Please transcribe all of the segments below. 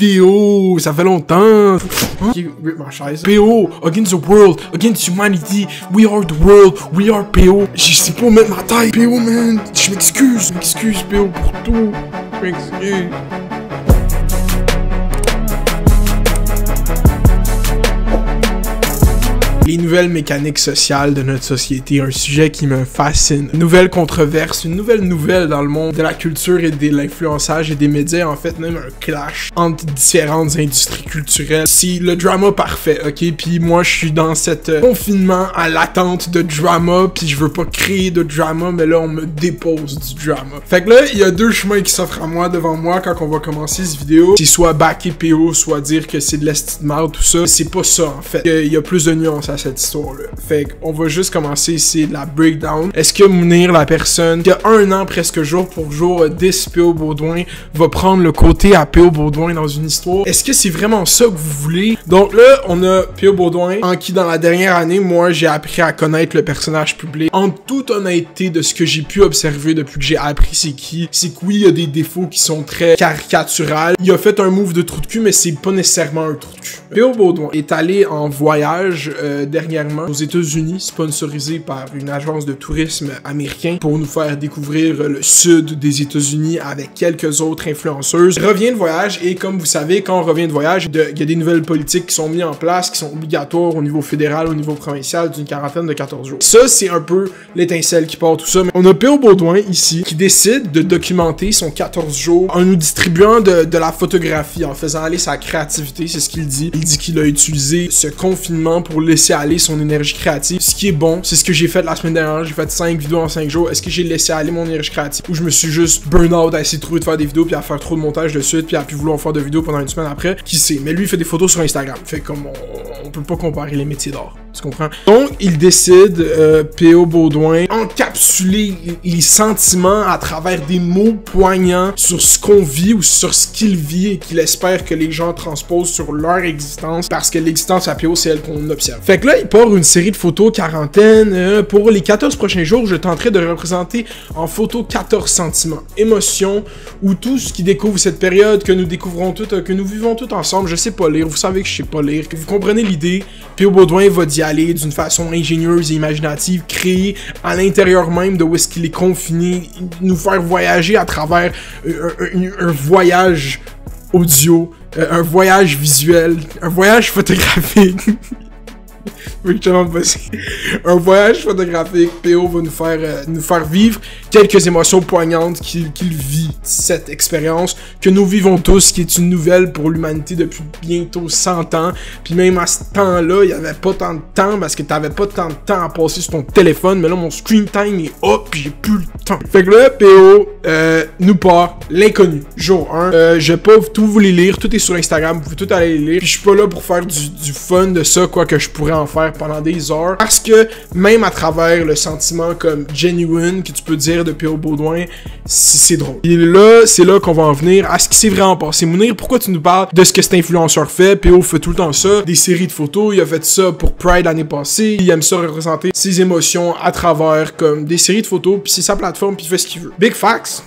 vidéo, ça fait longtemps. Qui rip ma chaise. PO, against the world, against humanity, we are the world, we are PO. Je sais pas où mettre ma taille, PO man. Je m'excuse PO pour tout. Je m'excuse. Les nouvelles mécaniques sociales de notre société, un sujet qui me fascine. Une nouvelle controverse, une nouvelle dans le monde de la culture et de l'influençage et des médias, en fait, même un clash entre différentes industries culturelles. C'est le drama parfait, ok? Puis moi, je suis dans cet confinement à l'attente de drama, puis je veux pas créer de drama, mais là, on me dépose du drama. Fait que là, il y a deux chemins qui s'offrent à moi, devant moi, quand on va commencer cette vidéo. C'est soit backer PO, soit dire que c'est de l'esti de marde, tout ça. C'est pas ça, en fait. Il y a plus de nuances à cette histoire-là. Fait qu'on va juste commencer ici la breakdown. Est-ce que Mounir, la personne qui a 1 an presque jour pour jour 10 PO Baudouin, va prendre le côté à PO Baudouin dans une histoire? Est-ce que c'est vraiment ça que vous voulez? Donc là, on a PO Baudouin, en qui dans la dernière année, moi, j'ai appris à connaître le personnage public. En toute honnêteté de ce que j'ai pu observer depuis que j'ai appris c'est qui, c'est que oui, il y a des défauts qui sont très caricaturales. Il a fait un move de trou de cul, mais c'est pas nécessairement un trou de cul. PO Baudouin est allé en voyage dernièrement aux États-Unis, sponsorisé par une agence de tourisme américain pour nous faire découvrir le sud des États-Unis avec quelques autres influenceuses. Revient de voyage et comme vous savez, quand on revient de voyage, il y a des nouvelles politiques qui sont mises en place, qui sont obligatoires au niveau fédéral, au niveau provincial d'une quarantaine de 14 jours. Ça, c'est un peu l'étincelle qui part tout ça. Mais on a PO Baudouin ici qui décide de documenter son 14 jours en nous distribuant de la photographie, en faisant aller sa créativité, c'est ce qu'il dit. Il dit qu'il a utilisé ce confinement pour laisser aller son énergie créative, ce qui est bon, c'est ce que j'ai fait la semaine dernière, j'ai fait 5 vidéos en 5 jours, est-ce que j'ai laissé aller mon énergie créative ou je me suis juste burn out à essayer de trouver de faire des vidéos puis à faire trop de montage de suite puis à plus vouloir faire de vidéos pendant une semaine après, qui sait, mais lui il fait des photos sur Instagram, fait comme on peut pas comparer les métiers d'art, tu comprends? Donc il décide, PO Baudouin, encapsuler les sentiments à travers des mots poignants sur ce qu'on vit ou sur ce qu'il vit et qu'il espère que les gens transposent sur leur existence parce que l'existence à PO c'est elle qu'on observe. Fait que là il part une série de photos quarantaine. Pour les 14 prochains jours, je tenterai de représenter en photo 14 sentiments, émotions ou tout ce qui découvre cette période que nous découvrons toutes, que nous vivons toutes ensemble. Je sais pas lire, vous savez que je sais pas lire. Vous comprenez l'idée? PO Baudouin va d'y aller d'une façon ingénieuse et imaginative, créer à l'intérieur même de où est-ce qu'il est confiné, nous faire voyager à travers un voyage audio, un voyage visuel, un voyage photographique. Un voyage photographique, PO va nous faire vivre quelques émotions poignantes qu'il vit, cette expérience que nous vivons tous, qui est une nouvelle pour l'humanité depuis bientôt 100 ans, puis même à ce temps-là, il n'y avait pas tant de temps, parce que t'avais pas tant de temps à passer sur ton téléphone, mais là, mon screen time est up, puis j'ai plus le temps. Fait que là, PO nous part l'inconnu, jour 1, je vais pas tout vous les lire, tout est sur Instagram, vous pouvez tout aller les lire, puis je suis pas là pour faire du fun de ça, quoi que je pourrais en faire pendant des heures, parce que même à travers le sentiment comme genuine que tu peux dire de PO Baudouin, c'est drôle. Et là, c'est là qu'on va en venir à ce qui s'est vraiment passé. Mounir, pourquoi tu nous parles de ce que cet influenceur fait? PO fait tout le temps ça, des séries de photos, il a fait ça pour Pride l'année passée, il aime ça représenter ses émotions à travers comme des séries de photos, puis c'est sa plateforme, puis il fait ce qu'il veut. Big facts,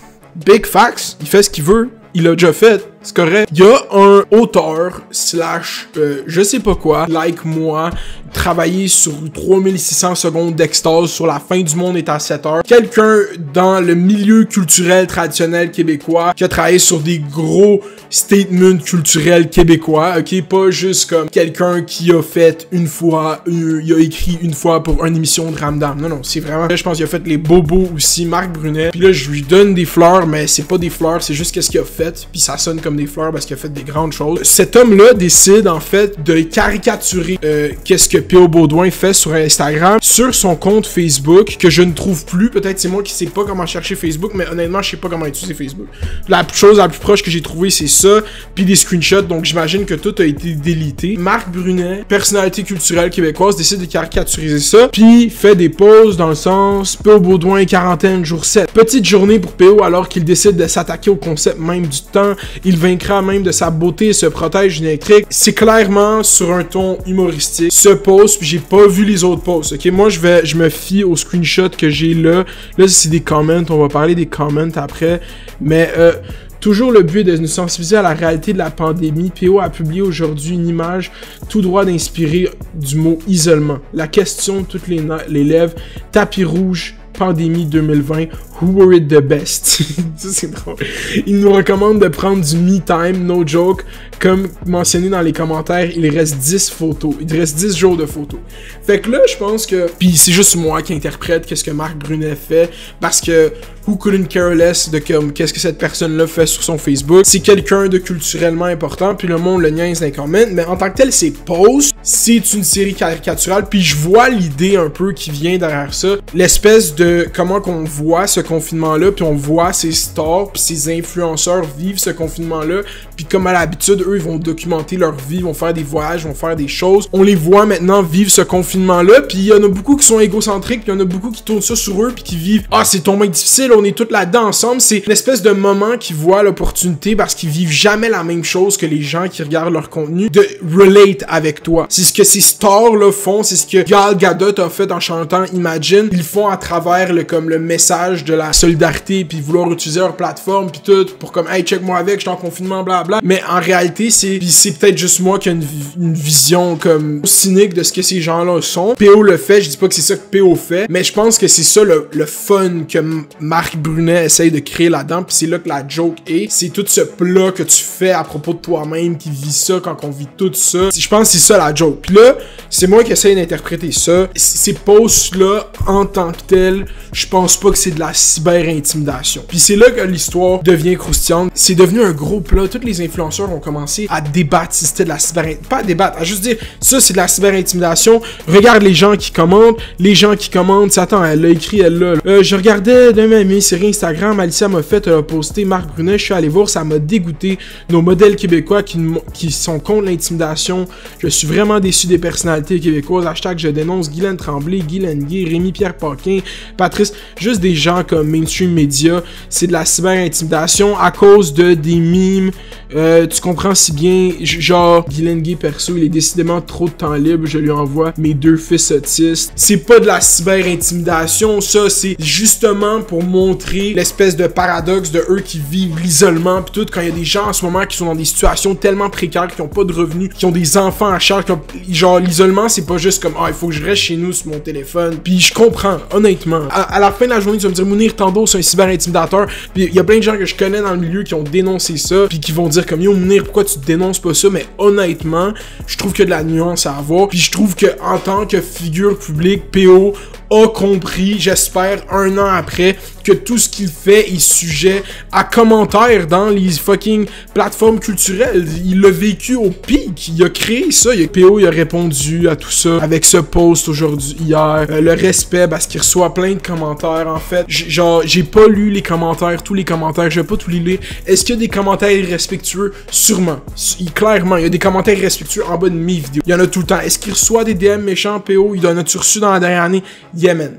il fait ce qu'il veut, il a déjà fait. C'est correct. Il y a un auteur slash je sais pas quoi, like moi, travaillé sur 3600 secondes d'extase sur la fin du monde est à 7 heures. Quelqu'un dans le milieu culturel traditionnel québécois qui a travaillé sur des gros statements culturels québécois, ok? Pas juste comme quelqu'un qui a fait une fois, il a écrit une fois pour une émission de Ramdam. Non, c'est vraiment, je pense qu'il a fait les bobos aussi, Marc Brunet. Puis là, je lui donne des fleurs, mais c'est pas des fleurs, c'est juste qu'est-ce qu'il a fait. Puis ça sonne comme des fleurs parce qu'il a fait des grandes choses. Cet homme-là décide en fait de caricaturer qu'est-ce que PO Baudouin fait sur Instagram, sur son compte Facebook, que je ne trouve plus. Peut-être c'est moi qui sais pas comment chercher Facebook, mais honnêtement, je sais pas comment utiliser Facebook. La chose la plus proche que j'ai trouvée, c'est ça, puis des screenshots, donc j'imagine que tout a été délité. Marc Brunet, personnalité culturelle québécoise, décide de caricaturiser ça, puis fait des pauses dans le sens PO Baudouin, quarantaine, jour 7. Petite journée pour PO alors qu'il décide de s'attaquer au concept même du temps. Il vaincra même de sa beauté et se protège d'une électrique. C'est clairement sur un ton humoristique. Ce post, puis j'ai pas vu les autres posts, ok? Moi, je me fie au screenshot que j'ai là. Là, c'est des comments, on va parler des comments après. Mais Toujours le but est de nous sensibiliser à la réalité de la pandémie. PO a publié aujourd'hui une image tout droit d'inspirer du mot isolement. La question de toutes les lèvres, tapis rouge, pandémie 2020, who were it the best? Ça, c'est drôle. Il nous recommande de prendre du me time, no joke. Comme mentionné dans les commentaires, il reste 10 photos. Il reste 10 jours de photos. Fait que là, je pense que... Puis c'est juste moi qui interprète qu'est-ce que Marc Brunet fait, parce que who couldn't care less de comme qu'est-ce que cette personne-là fait sur son Facebook. C'est quelqu'un de culturellement important, puis le monde le niaise dans les comments, mais en tant que tel, c'est pose. C'est une série caricaturale, puis je vois l'idée un peu qui vient derrière ça. L'espèce de comment qu'on voit ce confinement-là, puis on voit ces stars, puis ces influenceurs vivre ce confinement-là, puis comme à l'habitude, eux, ils vont documenter leur vie, ils vont faire des voyages, ils vont faire des choses. On les voit maintenant vivre ce confinement-là, puis il y en a beaucoup qui sont égocentriques, puis il y en a beaucoup qui tournent ça sur eux, puis qui vivent « Ah, c'est tombé difficile, on est tous là-dedans ensemble. » C'est une espèce de moment qui voit l'opportunité, parce qu'ils vivent jamais la même chose que les gens qui regardent leur contenu, de relate avec toi. C'est ce que ces stars-là font, c'est ce que Gal Gadot a fait en chantant Imagine. Ils font à travers le message de la solidarité, puis vouloir utiliser leur plateforme, puis tout, pour comme « Hey, check-moi avec, je suis en confinement, blablabla. » Mais en réalité, c'est peut-être juste moi qui ai une vision comme cynique de ce que ces gens-là sont. PO le fait, je dis pas que c'est ça que PO fait, mais je pense que c'est ça le fun que Marc Brunet essaye de créer là-dedans, puis c'est là que la joke est. C'est tout ce plat que tu fais à propos de toi-même qui vit ça quand on vit tout ça. Je pense que c'est ça la joke. Puis là, c'est moi qui essaye d'interpréter ça. Ces posts-là, en tant que tel, je pense pas que c'est de la cyber-intimidation. Puis c'est là que l'histoire devient croustillante. C'est devenu un gros plat. Tous les influenceurs ont commencé à débattre si c'était de la cyber-intimidation. Pas à débattre, à juste dire ça c'est de la cyber-intimidation. Regarde les gens qui commentent. Les gens qui commentent, c'est attends, elle l'a écrit, elle l'a. Je regardais de mes séries Instagram, Alicia m'a fait posté Marc Brunet, je suis allé voir, ça m'a dégoûté. Nos modèles québécois qui sont contre l'intimidation. Je suis vraiment déçu des personnalités québécoises. Hashtag je dénonce Guylaine Tremblay, Guylaine Gay, Rémi-Pierre Paquin, Patrice, juste des gens comme mainstream media. C'est de la cyber-intimidation à cause de des mimes. Tu comprends si bien, genre Guylaine Gay perso, il est décidément trop de temps libre, je lui envoie mes 2 fils autistes. C'est pas de la cyber-intimidation, ça, c'est justement pour montrer l'espèce de paradoxe de eux qui vivent l'isolement pis tout, quand il y a des gens en ce moment qui sont dans des situations tellement précaires, qui ont pas de revenus, qui ont des enfants à charge, genre l'isolement c'est pas juste comme il faut que je reste chez nous sur mon téléphone, puis je comprends, honnêtement. À la fin de la journée, tu vas me dire Mounir Tando c'est un cyber-intimidateur, puis il y a plein de gens que je connais dans le milieu qui ont dénoncé ça, puis qui vont dire comme yo Mounir, pourquoi tu dénonces pas ça, mais honnêtement, je trouve qu'il y a de la nuance à avoir, puis je trouve que en tant que figure publique, PO a compris, j'espère, 1 an après, que tout ce qu'il fait est sujet à commentaires dans les fucking plateformes culturelles. Il l'a vécu au pic, il a créé ça. PO, il a répondu à tout ça avec ce post aujourd'hui, hier. Le respect, parce qu'il reçoit plein de commentaires, en fait. Genre, j'ai pas lu les commentaires, tous les commentaires, je vais pas tous les lire. Est-ce qu'il y a des commentaires irrespectueux? Sûrement. Clairement, il y a des commentaires irrespectueux en bas de mes vidéos. Il y en a tout le temps. Est-ce qu'il reçoit des DM méchants, PO? Il en a-tu reçu dans la dernière année? Yeah, man.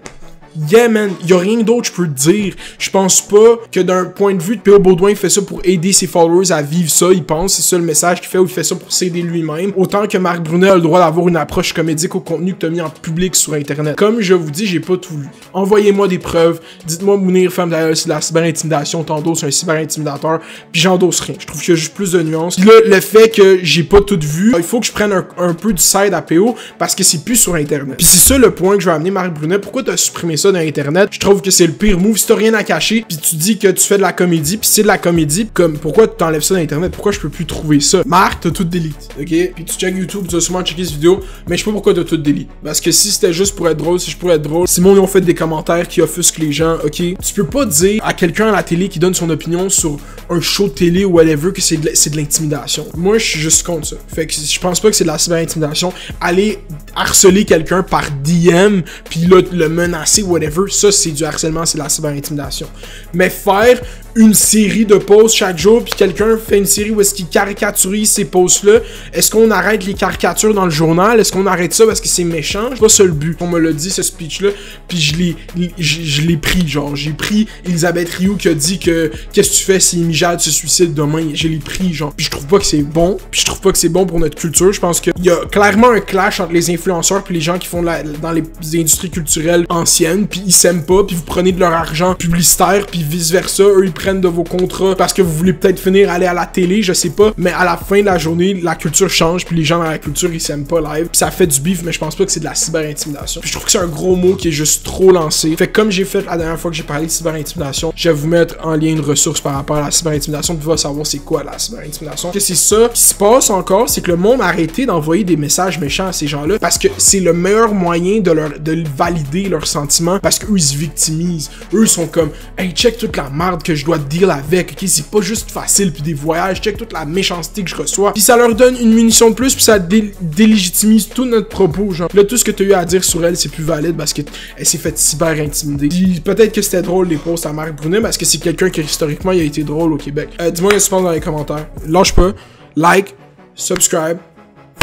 Yeah, man, y'a rien d'autre je peux te dire. Je pense pas que d'un point de vue de P.O. Baudouin, il fait ça pour aider ses followers à vivre ça, il pense, c'est ça le message qu'il fait, ou il fait ça pour s'aider lui-même. Autant que Marc Brunet a le droit d'avoir une approche comédique au contenu que t'as mis en public sur Internet. Comme je vous dis, j'ai pas tout lu. Envoyez-moi des preuves. Dites-moi, Mounir, femme d'ailleurs, c'est de la cyber-intimidation, t'endosses un cyber-intimidateur, puis j'endosse rien. Je trouve qu'il y a juste plus de nuances. Là, le fait que j'ai pas tout vu, il faut que je prenne un peu du side à P.O. parce que c'est plus sur Internet. Puis c'est ça le point que je vais amener Marc Brunet. Pourquoi t'as supprimé ça dans Internet? Je trouve que c'est le pire move. Si t'as rien à cacher, puis tu dis que tu fais de la comédie, puis c'est de la comédie, comme pourquoi tu t'enlèves ça d'Internet? Pourquoi je peux plus trouver ça? Marc, t'as tout delete, ok? Puis tu check YouTube, tu vas sûrement checker cette vidéo, mais je sais pas pourquoi t'as tout delete. Parce que si c'était juste pour être drôle, si je pourrais être drôle, Simon, ils ont fait des commentaires qui offusquent les gens, ok? Tu peux pas dire à quelqu'un à la télé qui donne son opinion sur un show de télé ou whatever que c'est de l'intimidation. Moi, je suis juste contre ça. Fait que je pense pas que c'est de la cyber-intimidation. Aller harceler quelqu'un par DM, puis là, le menacer, whatever, ça, c'est du harcèlement, c'est de la cyber-intimidation. Mais faire une série de posts chaque jour, puis quelqu'un fait une série où est-ce qu'il caricaturise ces posts-là, est-ce qu'on arrête les caricatures dans le journal? Est-ce qu'on arrête ça parce que c'est méchant? C'est pas ça le but. On me l'a dit, ce speech-là, puis je l'ai pris, genre, j'ai pris Elisabeth Rioux qui a dit que qu'est-ce que tu fais si Mijad se suicide demain? Je l'ai pris, genre, puis je trouve pas que c'est bon, puis je trouve pas que c'est bon pour notre culture. Je pense qu'il y a clairement un clash entre les influenceurs puis les gens qui font dans les industries culturelles anciennes, puis ils s'aiment pas, puis vous prenez de leur argent publicitaire, puis vice-versa, eux, ils prennent prennent de vos contrats parce que vous voulez peut-être finir aller à la télé, je sais pas. Mais à la fin de la journée, la culture change, puis les gens dans la culture, ils s'aiment pas live. Puis ça fait du beef, mais je pense pas que c'est de la cyber-intimidation. Puis je trouve que c'est un gros mot qui est juste trop lancé. Fait que comme j'ai fait la dernière fois que j'ai parlé de cyber-intimidation, je vais vous mettre en lien une ressource par rapport à la cyber-intimidation, puis vous allez savoir c'est quoi la cyber-intimidation. Que c'est ça qui se passe encore, c'est que le monde a arrêté d'envoyer des messages méchants à ces gens-là parce que c'est le meilleur moyen de valider leurs sentiments parce qu'eux ils se victimisent. Eux ils sont comme hey check toute la merde que je dois deal avec, ok c'est pas juste facile puis des voyages, check toute la méchanceté que je reçois. Puis ça leur donne une munition de plus puis ça délégitimise tout notre propos genre. Là tout ce que t'as eu à dire sur elle c'est plus valide parce que elle s'est fait cyber intimider. Puis peut-être que c'était drôle les posts à Marc Brunet parce que c'est quelqu'un qui historiquement il a été drôle au Québec. Dis-moi ce que tu penses dans les commentaires. Lâche pas, like, subscribe,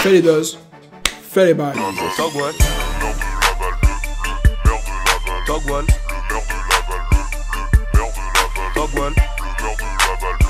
fais les doses, fais les bails. Dog one.